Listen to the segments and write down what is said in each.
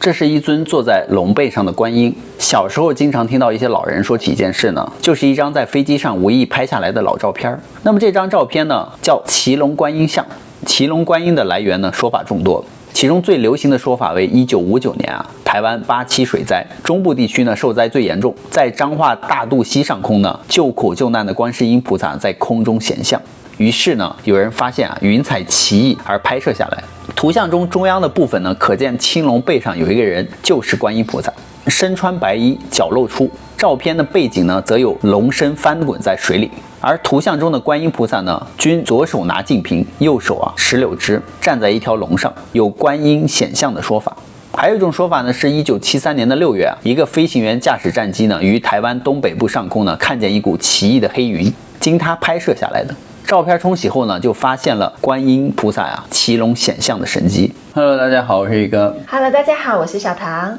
这是一尊坐在龙背上的观音。小时候经常听到一些老人说起一件事呢，就是一张在飞机上无意拍下来的老照片。那么这张照片呢，叫骑龙观音像。骑龙观音的来源呢，说法众多。其中最流行的说法为1959年台湾8·7水灾，中部地区呢受灾最严重，在彰化大肚溪上空呢，救苦救难的观世音菩萨在空中显像。于是呢，有人发现云彩奇异而拍摄下来。图像中中央的部分呢，可见青龙背上有一个人，就是观音菩萨，身穿白衣，脚露出。照片的背景呢，则有龙身翻滚在水里。而图像中的观音菩萨呢，均左手拿净瓶，右手石榴枝，站在一条龙上，有观音显像的说法。还有一种说法呢，是1973年的6月一个飞行员驾驶战机呢，于台湾东北部上空呢，看见一股奇异的黑云，经他拍摄下来的。照片冲洗后呢，就发现了观音菩萨骑龙显像的神迹。Hello， 大家好，我是宇哥。Hello， 大家好，我是小唐。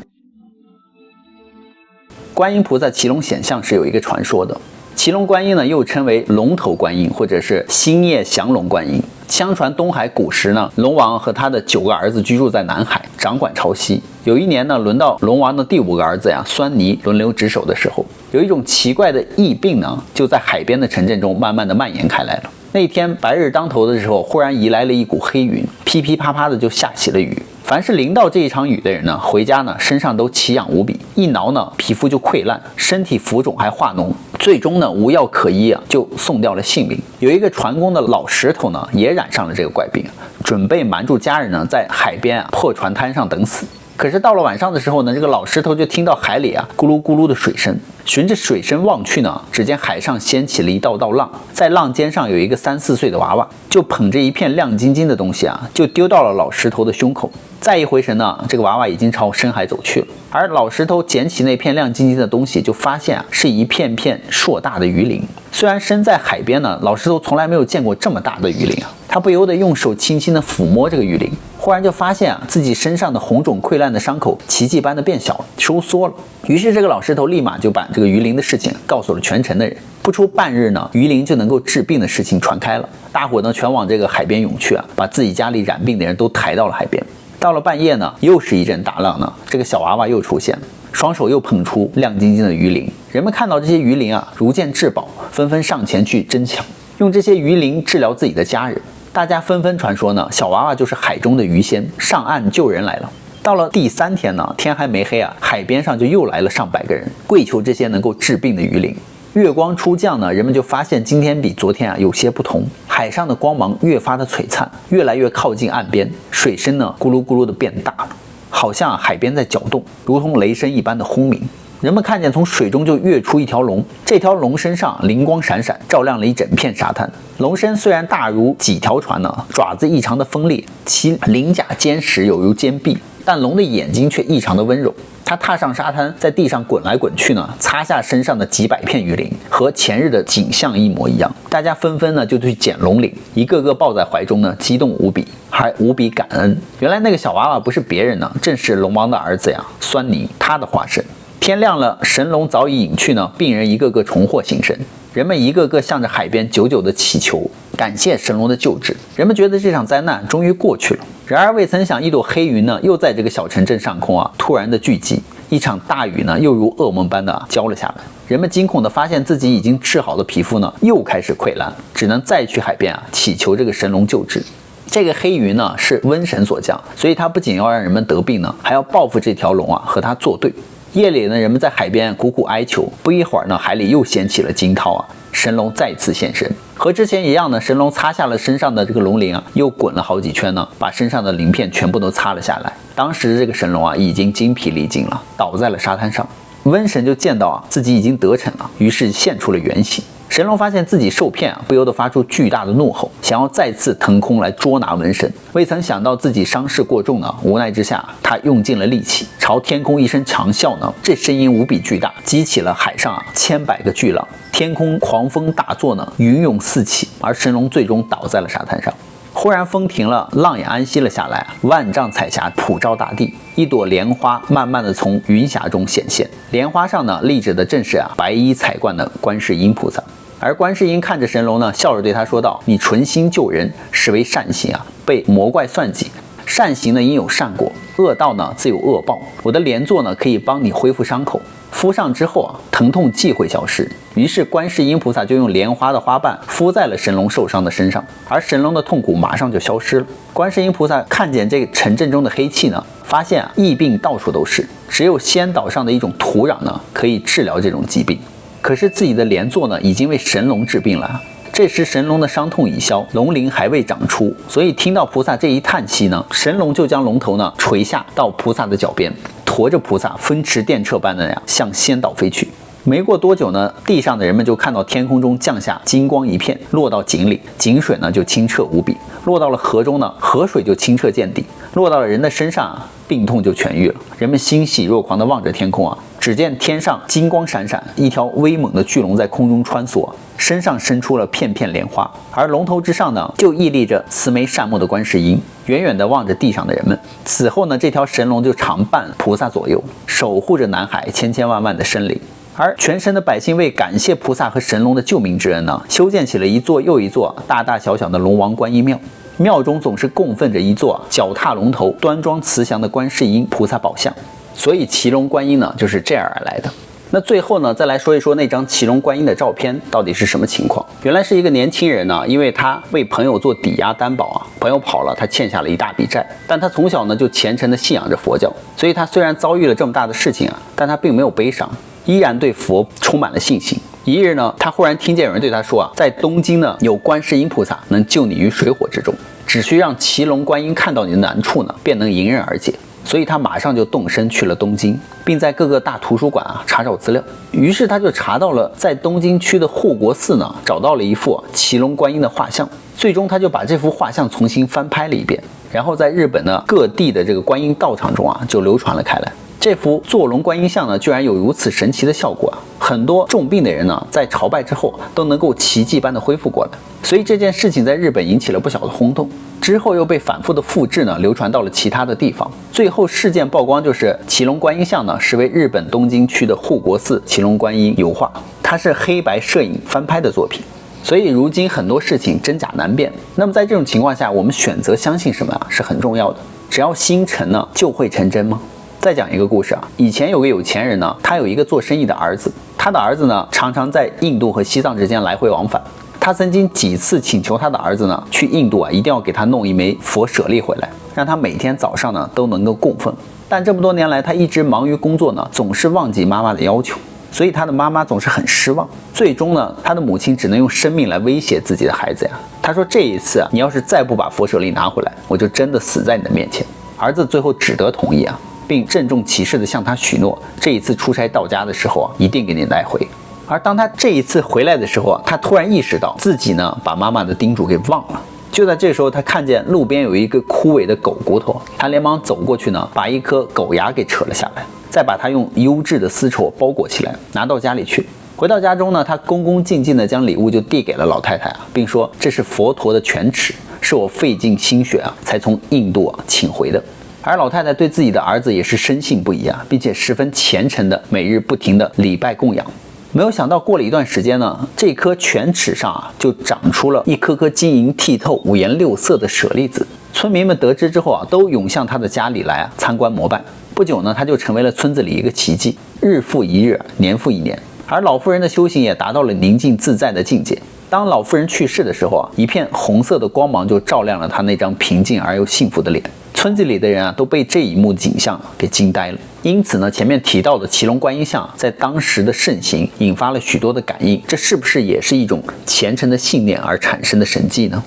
观音菩萨骑龙显像是有一个传说的。骑龙观音呢，又称为龙头观音，或者是星夜降龙观音。相传东海古时呢，龙王和他的9个儿子居住在南海，掌管潮汐。有一年呢，轮到龙王的第5个儿子酸尼轮流值守的时候，有一种奇怪的疫病呢，就在海边的城镇中慢慢的蔓延开来了。那天白日当头的时候，忽然移来了一股黑云，噼噼啪啪的就下起了雨。凡是淋到这一场雨的人呢，回家呢身上都奇痒无比，一挠呢皮肤就溃烂，身体浮肿还化脓，最终呢无药可医就送掉了性命。有一个船工的老石头呢，也染上了这个怪病，准备瞒住家人呢，在海边破船滩上等死。可是到了晚上的时候呢，这个老石头就听到海里咕噜咕噜的水声，循着水声望去呢，只见海上掀起了一道道浪，在浪尖上有一个3、4岁的娃娃，就捧着一片亮晶晶的东西就丢到了老石头的胸口。再一回神呢，这个娃娃已经朝深海走去了。而老石头捡起那片亮晶晶的东西，就发现是一片片硕大的鱼鳞。虽然身在海边呢，老石头从来没有见过这么大的鱼鳞他不由得用手轻轻地抚摸这个鱼鳞，忽然就发现自己身上的红肿溃烂的伤口奇迹般的变小了，收缩了。于是这个老石头立马就把这个鱼鳞的事情告诉了全城的人。不出半日呢，鱼鳞就能够治病的事情传开了，大伙呢全往这个海边涌去把自己家里染病的人都抬到了海边。到了半夜呢，又是一阵大浪呢，这个小娃娃又出现了，双手又捧出亮晶晶的鱼鳞。人们看到这些鱼鳞如见至宝，纷纷上前去争抢，用这些鱼鳞治疗自己的家人。大家纷纷传说呢，小娃娃就是海中的鱼仙，上岸救人来了。到了第3天呢，天还没黑海边上就又来了上百个人，跪求这些能够治病的鱼鳞。月光初降呢，人们就发现今天比昨天有些不同，海上的光芒越发的璀璨，越来越靠近岸边，水声呢咕噜咕噜的变大了，好像海边在搅动，如同雷声一般的轰鸣。人们看见从水中就跃出一条龙，这条龙身上灵光闪闪，照亮了一整片沙滩。龙身虽然大如几条船呢，爪子异常的锋利，其鳞甲坚实有如坚壁，但龙的眼睛却异常的温柔。他踏上沙滩，在地上滚来滚去呢，擦下身上的几百片鱼鳞，和前日的景象一模一样。大家纷纷呢就去捡龙鳞，一个个抱在怀中呢，激动无比，还无比感恩。原来那个小娃娃不是别人呢，正是龙王的儿子酸尼，他的化身。天亮了，神龙早已隐去呢，病人一个个重获新生。人们一个个向着海边久久的祈求，感谢神龙的救治。人们觉得这场灾难终于过去了。然而未曾想，一朵黑云呢，又在这个小城镇上空突然的聚集，一场大雨呢，又如噩梦般的浇了下来。人们惊恐的发现自己已经治好的皮肤呢，又开始溃烂，只能再去海边祈求这个神龙救治。这个黑云呢，是瘟神所降，所以它不仅要让人们得病呢，还要报复这条龙和它作对。夜里呢，人们在海边苦苦哀求，不一会儿呢，海里又掀起了惊涛神龙再次现身。和之前一样呢，神龙擦下了身上的这个龙鳞又滚了好几圈呢，把身上的鳞片全部都擦了下来。当时这个神龙已经精疲力尽了，倒在了沙滩上。瘟神就见到自己已经得逞了，于是现出了原形。神龙发现自己受骗不由得发出巨大的怒吼，想要再次腾空来捉拿瘟神。未曾想到自己伤势过重呢，无奈之下他用尽了力气，朝天空一声长啸呢，这声音无比巨大，激起了海上千百个巨浪，天空狂风大作呢，云涌四起，而神龙最终倒在了沙滩上。忽然风停了，浪也安息了下来，万丈彩霞普照大地，一朵莲花慢慢的从云霞中显现。莲花上呢，立着的正是白衣彩冠的观世音菩萨。而观世音看着神龙呢，笑着对他说道：“你存心救人，实为善行被魔怪算计，善行呢应有善果，恶道呢自有恶报。我的莲座呢可以帮你恢复伤口，敷上之后疼痛即会消失。于是观世音菩萨就用莲花的花瓣敷在了神龙受伤的身上，而神龙的痛苦马上就消失了。观世音菩萨看见这个城镇中的黑气呢，发现疫病到处都是，只有仙岛上的一种土壤呢可以治疗这种疾病。可是自己的莲座呢已经为神龙治病了。这时神龙的伤痛已消，龙鳞还未长出，所以听到菩萨这一叹息呢，神龙就将龙头呢垂下到菩萨的脚边，驮着菩萨风驰电掣般的向仙岛飞去。没过多久呢，地上的人们就看到天空中降下金光一片，落到井里，井水呢就清澈无比；落到了河中呢，河水就清澈见底；落到了人的身上病痛就痊愈了。人们欣喜若狂地望着天空只见天上金光闪闪，一条威猛的巨龙在空中穿梭，身上伸出了片片莲花，而龙头之上呢，就屹立着慈眉善目的观世音，远远地望着地上的人们。此后呢，这条神龙就常伴菩萨左右，守护着南海千千万万的生灵。而全省的百姓为感谢菩萨和神龙的救命之恩呢，修建起了一座又一座大大小小的龙王观音庙，庙中总是供奉着一座脚踏龙头、端庄慈祥的观世音菩萨宝像，所以骑龙观音呢就是这样而来的。那最后呢，再来说一说那张骑龙观音的照片到底是什么情况。原来是一个年轻人呢，因为他为朋友做抵押担保朋友跑了，他欠下了一大笔债，但他从小呢就虔诚地信仰着佛教，所以他虽然遭遇了这么大的事情但他并没有悲伤，依然对佛充满了信心。一日呢，他忽然听见有人对他说在东京呢有观世音菩萨能救你于水火之中，只需让骑龙观音看到你的难处呢，便能迎刃而解。所以他马上就动身去了东京，并在各个大图书馆查找资料。于是他就查到了在东京区的护国寺呢，找到了一幅骑龙观音的画像。最终他就把这幅画像重新翻拍了一遍，然后在日本的各地的这个观音道场中就流传了开来。这幅坐龙观音像呢，居然有如此神奇的效果很多重病的人呢，在朝拜之后都能够奇迹般的恢复过来。所以这件事情在日本引起了不小的轰动，之后又被反复的复制呢，流传到了其他的地方。最后事件曝光就是骑龙观音像呢，是为日本东京区的护国寺骑龙观音油画，它是黑白摄影翻拍的作品。所以如今很多事情真假难辨，那么在这种情况下，我们选择相信什么是很重要的。只要心诚呢，就会成真吗？再讲一个故事以前有个有钱人呢，他有一个做生意的儿子，他的儿子呢常常在印度和西藏之间来回往返。他曾经几次请求他的儿子呢去印度一定要给他弄一枚佛舍利回来，让他每天早上呢都能够供奉。但这么多年来，他一直忙于工作呢，总是忘记妈妈的要求，所以他的妈妈总是很失望。最终呢，他的母亲只能用生命来威胁自己的孩子他说这一次你要是再不把佛舍利拿回来，我就真的死在你的面前。儿子最后只得同意并郑重其事地向他许诺，这一次出差到家的时候一定给你带回。而当他这一次回来的时候他突然意识到自己呢把妈妈的叮嘱给忘了。就在这时候，他看见路边有一个枯萎的狗骨头，他连忙走过去呢，把一颗狗牙给扯了下来，再把它用优质的丝绸包裹起来，拿到家里去。回到家中呢，他恭恭敬敬地将礼物就递给了老太太并说这是佛陀的犬齿，是我费尽心血才从印度请回的。而老太太对自己的儿子也是深信不疑并且十分虔诚的每日不停的礼拜供养。没有想到过了一段时间呢，这颗犬齿上就长出了一颗颗晶莹剔透、五颜六色的舍利子。村民们得知之后都涌向他的家里来参观膜拜。不久呢，他就成为了村子里一个奇迹，日复一日，年复一年。而老妇人的修行也达到了宁静自在的境界。当老妇人去世的时候一片红色的光芒就照亮了她那张平静而又幸福的脸。村子里的人都被这一幕景象给惊呆了。因此呢，前面提到的骑龙观音像在当时的盛行，引发了许多的感应，这是不是也是一种虔诚的信念而产生的神迹呢？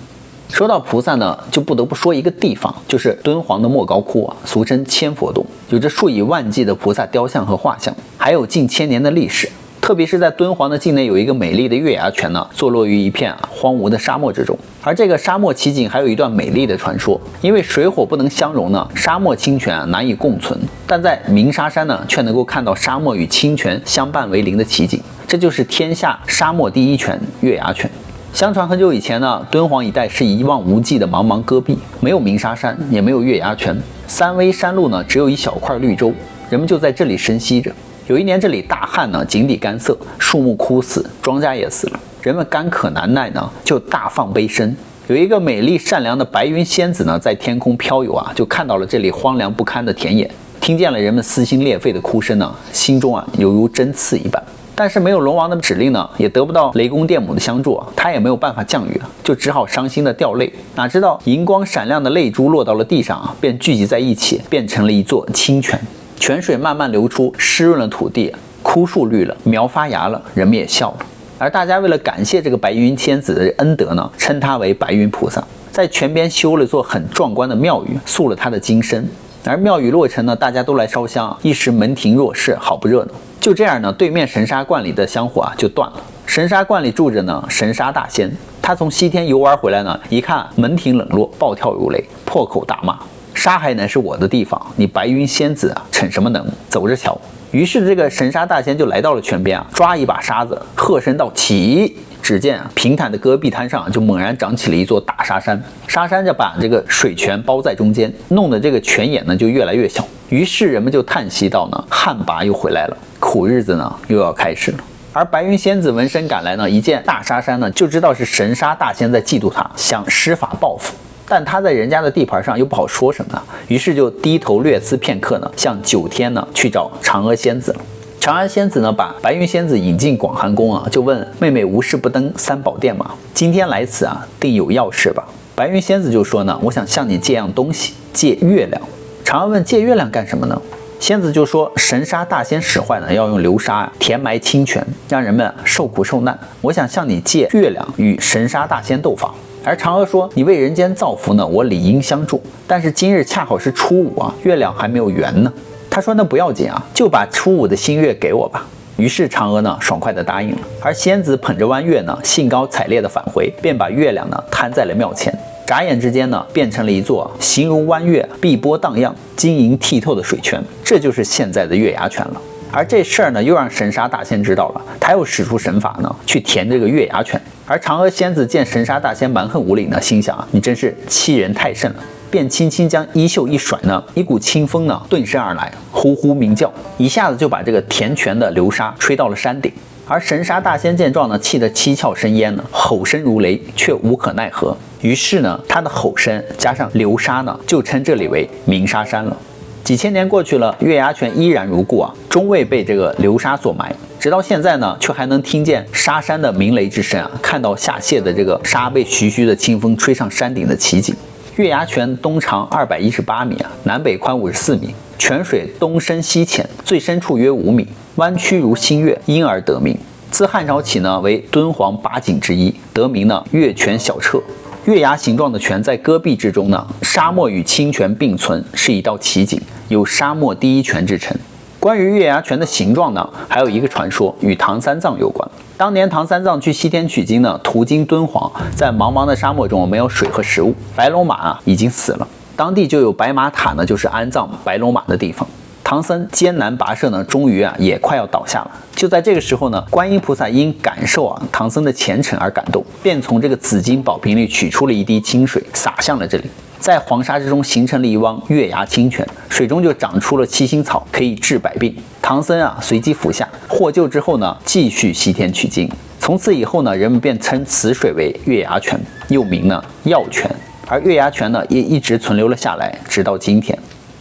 说到菩萨呢，就不得不说一个地方，就是敦煌的莫高窟俗称千佛洞，有着数以万计的菩萨雕像和画像，还有近千年的历史。特别是在敦煌的境内有一个美丽的月牙泉呢，坐落于一片荒芜的沙漠之中。而这个沙漠奇景还有一段美丽的传说，因为水火不能相容呢，沙漠清泉难以共存，但在鸣沙山呢，却能够看到沙漠与清泉相伴为邻的奇景，这就是天下沙漠第一泉月牙泉。相传很久以前呢，敦煌一带是一望无际的茫茫戈壁，没有鸣沙山，也没有月牙泉，三危山路呢只有一小块绿洲，人们就在这里生息着。有一年这里大旱呢，井底干涩，树木枯死，庄稼也死了，人们干渴难耐呢，就大放悲声。有一个美丽善良的白云仙子呢，在天空飘游啊，就看到了这里荒凉不堪的田野，听见了人们撕心裂肺的哭声呢，心中啊犹如针刺一般。但是没有龙王的指令呢，也得不到雷公电母的相助啊，他也没有办法降雨，就只好伤心的掉泪。哪知道银光闪亮的泪珠落到了地上啊，便聚集在一起，变成了一座清泉。泉水慢慢流出，湿润了土地，枯树绿了，苗发芽了，人们也笑了。而大家为了感谢这个白云仙子的恩德呢，称她为白云菩萨，在泉边修了座很壮观的庙宇，塑了她的金身。而庙宇落成呢，大家都来烧香，一时门庭若市，好不热闹。就这样呢，对面神沙观里的香火啊就断了。神沙观里住着呢神沙大仙，他从西天游玩回来呢，一看门庭冷落，暴跳如雷，破口大骂：沙海乃是我的地方，你白云仙子啊逞什么能？走着瞧！于是这个神沙大仙就来到了泉边啊，抓一把沙子，喝声道：起！只见啊，平坦的戈壁滩上就猛然长起了一座大沙山，沙山就把这个水泉包在中间，弄得这个泉眼呢就越来越小。于是人们就叹息道呢，旱魃又回来了，苦日子呢又要开始了。而白云仙子闻声赶来呢，一见大沙山呢，就知道是神沙大仙在嫉妒他，想施法报复。但他在人家的地盘上又不好说什么，于是就低头略思片刻呢，向九天呢去找嫦娥仙子了。长安仙子呢，把白云仙子引进广寒宫啊，就问妹妹无事不登三宝殿吗？今天来此啊，定有要事吧？白云仙子就说呢，我想向你借样东西，借月亮。长安问借月亮干什么呢？仙子就说神沙大仙使坏呢，要用流沙填埋清泉，让人们受苦受难。我想向你借月亮与神沙大仙斗法。而嫦娥说，你为人间造福呢，我理应相助。但是今日恰好是初五啊，月亮还没有圆呢。他说那不要紧啊，就把初五的新月给我吧。于是嫦娥呢爽快地答应了。而仙子捧着弯月呢，兴高采烈地返回，便把月亮呢摊在了庙前。眨眼之间呢，变成了一座形如弯月、碧波荡漾、晶莹剔透的水泉，这就是现在的月牙泉了。而这事儿呢，又让神沙大仙知道了，他又使出神法呢，去填这个月牙泉。而嫦娥仙子见神沙大仙蛮横无理呢，心想啊，你真是欺人太甚了，便轻轻将衣袖一甩呢，一股清风呢顿生而来，呼呼鸣叫，一下子就把这个填泉的流沙吹到了山顶。而神沙大仙见状呢，气得七窍生烟呢，吼声如雷，却无可奈何。于是呢，他的吼声加上流沙呢，就称这里为鸣沙山了。几千年过去了，月牙泉依然如故啊，终未被这个流沙所埋。直到现在呢，却还能听见沙山的鸣雷之声啊，看到下泄的这个沙被徐徐的清风吹上山顶的奇景。月牙泉东长218米啊，南北宽54米，泉水东深西浅，最深处约5米，弯曲如新月，因而得名。自汉朝起呢，为敦煌8景之一，得名呢月泉小澈。月牙形状的泉在戈壁之中呢，沙漠与清泉并存，是一道奇景，有沙漠第一泉之称。关于月牙泉的形状呢，还有一个传说与唐三藏有关。当年唐三藏去西天取经呢，途经敦煌，在茫茫的沙漠中没有水和食物，白龙马啊已经死了，当地就有白马塔呢，就是安葬白龙马的地方。唐僧艰难跋涉呢，终于啊也快要倒下了。就在这个时候呢，观音菩萨因感受啊唐僧的虔诚而感动，便从这个紫金宝瓶里取出了一滴清水，洒向了这里。在黄沙之中形成了一汪月牙清泉，水中就长出了七星草，可以治百病。唐僧啊随即服下，获救之后呢，继续西天取经。从此以后呢，人们便称此水为月牙泉，又名呢药泉。而月牙泉呢，也一直存留了下来，直到今天。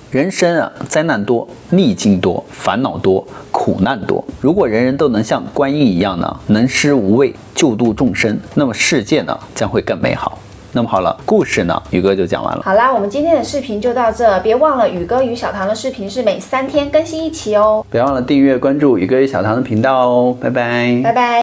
人生啊，灾难多，逆境多，烦恼多，苦难多。如果人人都能像观音一样呢，能施无畏，救度众生，那么世界呢将会更美好。那么好了，故事呢，宇哥就讲完了。好啦，我们今天的视频就到这，别忘了宇哥与小唐的视频是每3天更新一期哦。别忘了订阅关注宇哥与小唐的频道哦，拜拜，拜拜。